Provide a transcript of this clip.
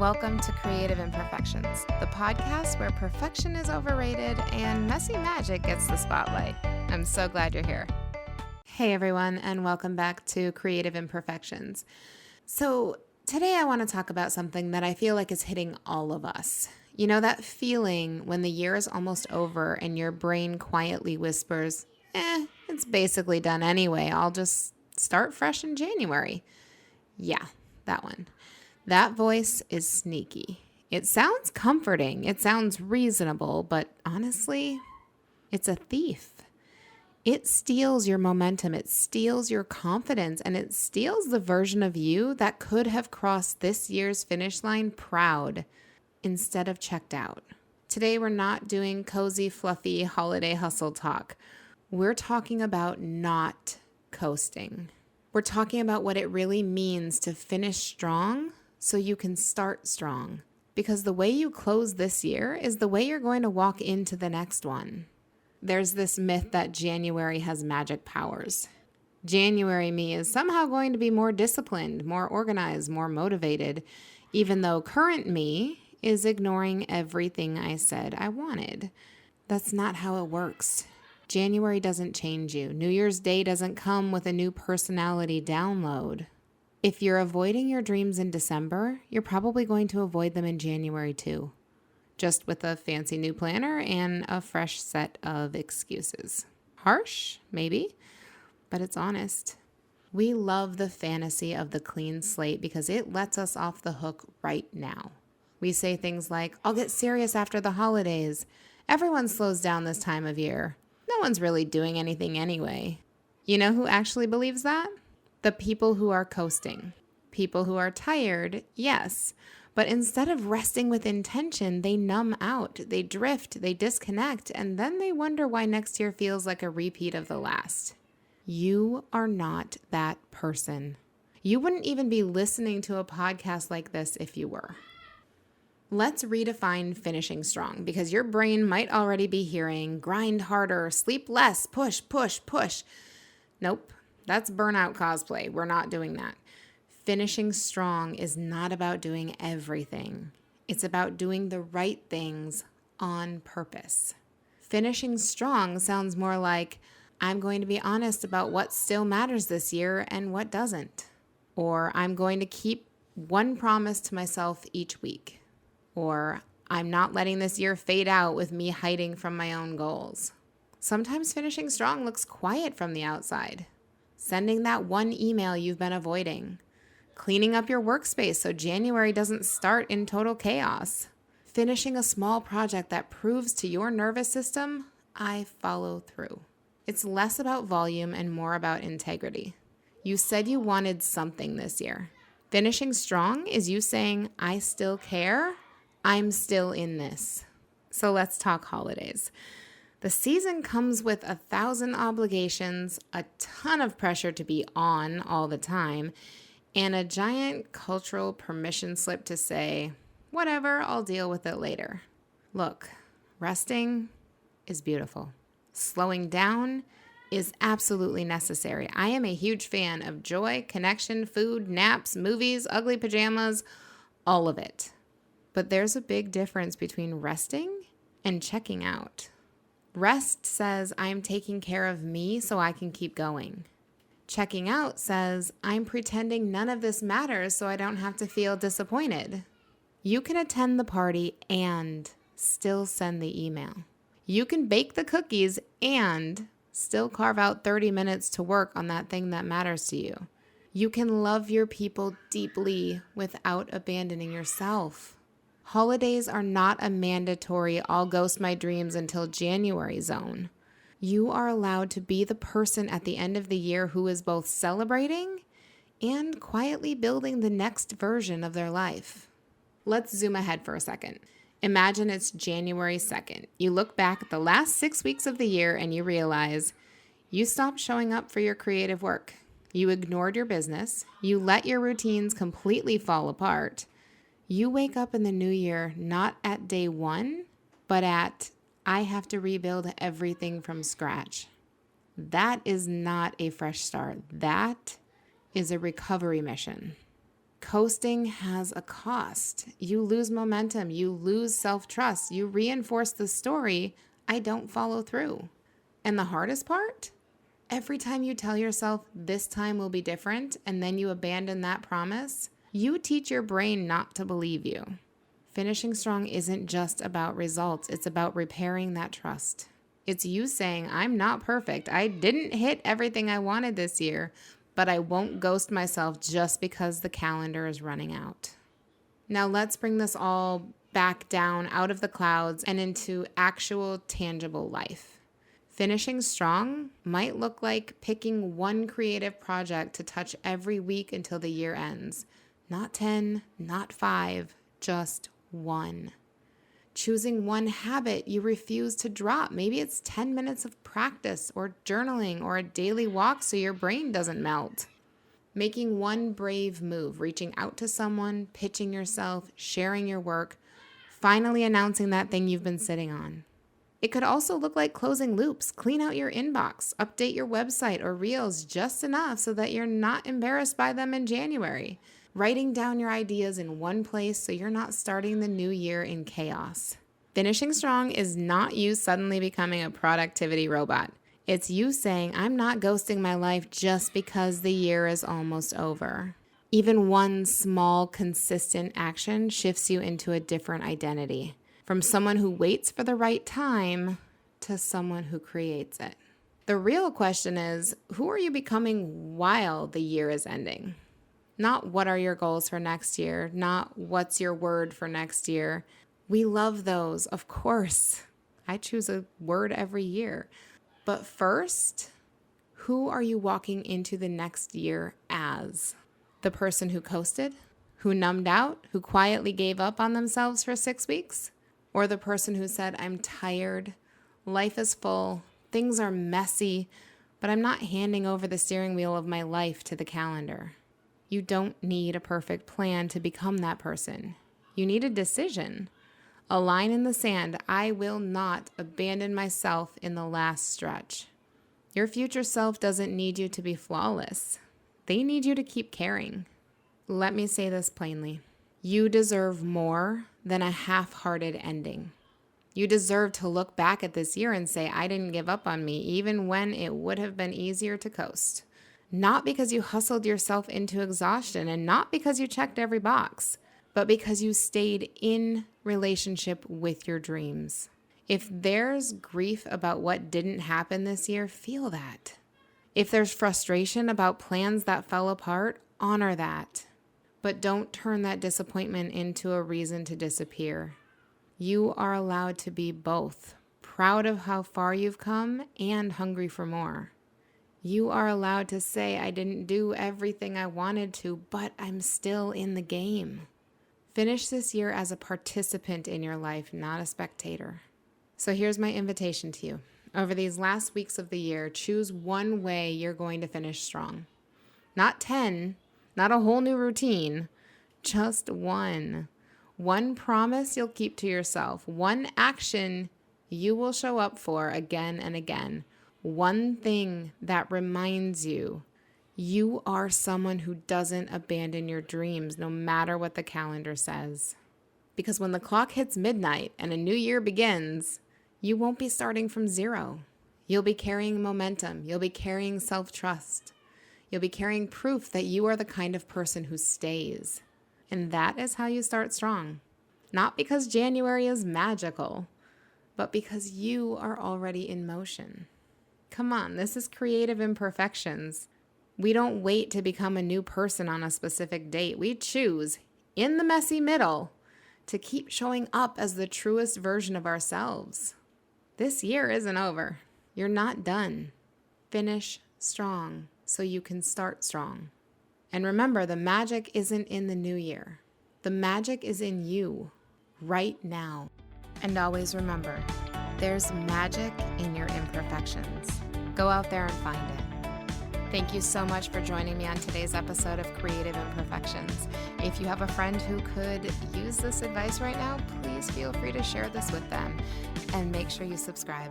Welcome to Creative Imperfections, the podcast where perfection is overrated and messy magic gets the spotlight. I'm so glad you're here. Hey everyone, and welcome back to Creative Imperfections. So today I want to talk about something that I feel like is hitting all of us. You know that feeling when the year is almost over and your brain quietly whispers, it's basically done anyway. I'll just start fresh in January. Yeah, that one. That voice is sneaky. It sounds comforting. It sounds reasonable, but honestly, it's a thief. It steals your momentum. It steals your confidence, and it steals the version of you that could have crossed this year's finish line proud instead of checked out. Today, we're not doing cozy, fluffy holiday hustle talk. We're talking about not coasting. We're talking about what it really means to finish strong so you can start strong. Because the way you close this year is the way you're going to walk into the next one. There's this myth that January has magic powers. January me is somehow going to be more disciplined, more organized, more motivated, even though current me is ignoring everything I said I wanted. That's not how it works. January doesn't change you. New Year's Day doesn't come with a new personality download. If you're avoiding your dreams in December, you're probably going to avoid them in January too, just with a fancy new planner and a fresh set of excuses. Harsh, maybe, but it's honest. We love the fantasy of the clean slate because it lets us off the hook right now. We say things like, I'll get serious after the holidays. Everyone slows down this time of year. No one's really doing anything anyway. You know who actually believes that? The people who are coasting. People who are tired, yes. But instead of resting with intention, they numb out, they drift, they disconnect, and then they wonder why next year feels like a repeat of the last. You are not that person. You wouldn't even be listening to a podcast like this if you were. Let's redefine finishing strong, because your brain might already be hearing grind harder, sleep less, push, push, push. Nope, that's burnout cosplay. We're not doing that. Finishing strong is not about doing everything. It's about doing the right things on purpose. Finishing strong sounds more like, I'm going to be honest about what still matters this year and what doesn't. Or I'm going to keep one promise to myself each week. Or I'm not letting this year fade out with me hiding from my own goals. Sometimes finishing strong looks quiet from the outside. Sending that one email you've been avoiding. Cleaning up your workspace so January doesn't start in total chaos. Finishing a small project that proves to your nervous system, I follow through. It's less about volume and more about integrity. You said you wanted something this year. Finishing strong is you saying, I still care. I'm still in this. So let's talk holidays. The season comes with 1,000 obligations, a ton of pressure to be on all the time, and a giant cultural permission slip to say, whatever, I'll deal with it later. Look, resting is beautiful. Slowing down is absolutely necessary. I am a huge fan of joy, connection, food, naps, movies, ugly pajamas, all of it. But there's a big difference between resting and checking out. Rest says I'm taking care of me so I can keep going. Checking out says I'm pretending none of this matters so I don't have to feel disappointed. You can attend the party and still send the email. You can bake the cookies and still carve out 30 minutes to work on that thing that matters to you. You can love your people deeply without abandoning yourself. Holidays are not a mandatory I'll ghost my dreams until January zone. You are allowed to be the person at the end of the year who is both celebrating and quietly building the next version of their life. Let's zoom ahead for a second. Imagine it's January 2nd. You look back at the last 6 weeks of the year and you realize you stopped showing up for your creative work. You ignored your business. You let your routines completely fall apart. You wake up in the new year not at day one, but at I have to rebuild everything from scratch. That is not a fresh start. That is a recovery mission. Coasting has a cost. You lose momentum. You lose self-trust. You reinforce the story, I don't follow through. And the hardest part? Every time you tell yourself this time will be different and then you abandon that promise, you teach your brain not to believe you. Finishing strong isn't just about results. It's about repairing that trust. It's you saying, I'm not perfect. I didn't hit everything I wanted this year, but I won't ghost myself just because the calendar is running out. Now let's bring this all back down out of the clouds and into actual tangible life. Finishing strong might look like picking one creative project to touch every week until the year ends. Not 10, not 5, just one. Choosing one habit you refuse to drop. Maybe it's 10 minutes of practice or journaling or a daily walk so your brain doesn't melt. Making one brave move, reaching out to someone, pitching yourself, sharing your work, finally announcing that thing you've been sitting on. It could also look like closing loops, clean out your inbox, update your website or reels just enough so that you're not embarrassed by them in January. Writing down your ideas in one place so you're not starting the new year in chaos. Finishing strong is not you suddenly becoming a productivity robot. It's you saying, I'm not ghosting my life just because the year is almost over. Even one small, consistent action shifts you into a different identity. From someone who waits for the right time to someone who creates it. The real question is, who are you becoming while the year is ending? Not what are your goals for next year, not what's your word for next year. We love those, of course. I choose a word every year. But first, who are you walking into the next year as? The person who coasted? Who numbed out? Who quietly gave up on themselves for 6 weeks? Or the person who said, I'm tired, life is full, things are messy, but I'm not handing over the steering wheel of my life to the calendar. You don't need a perfect plan to become that person. You need a decision. A line in the sand. I will not abandon myself in the last stretch. Your future self doesn't need you to be flawless. They need you to keep caring. Let me say this plainly. You deserve more than a half-hearted ending. You deserve to look back at this year and say, I didn't give up on me, even when it would have been easier to coast. Not because you hustled yourself into exhaustion and not because you checked every box, but because you stayed in relationship with your dreams. If there's grief about what didn't happen this year, feel that. If there's frustration about plans that fell apart, honor that. But don't turn that disappointment into a reason to disappear. You are allowed to be both, proud of how far you've come and hungry for more. You are allowed to say, I didn't do everything I wanted to, but I'm still in the game. Finish this year as a participant in your life, not a spectator. So here's my invitation to you. Over these last weeks of the year, choose one way you're going to finish strong. Not 10, not a whole new routine, just one. One promise you'll keep to yourself. One action you will show up for again and again. One thing that reminds you you are someone who doesn't abandon your dreams no matter what the calendar says. Because when the clock hits midnight and a new year begins, you won't be starting from zero. You'll be carrying momentum. You'll be carrying self-trust. You'll be carrying proof that you are the kind of person who stays. And that is how you start strong. Not because January is magical, but because you are already in motion. Come on, this is Creative Imperfections. We don't wait to become a new person on a specific date. We choose, in the messy middle, to keep showing up as the truest version of ourselves. This year isn't over. You're not done. Finish strong so you can start strong. And remember, the magic isn't in the new year. The magic is in you right now. And always remember, there's magic in your imperfections. Go out there and find it. Thank you so much for joining me on today's episode of Creative Imperfections. If you have a friend who could use this advice right now, please feel free to share this with them and make sure you subscribe.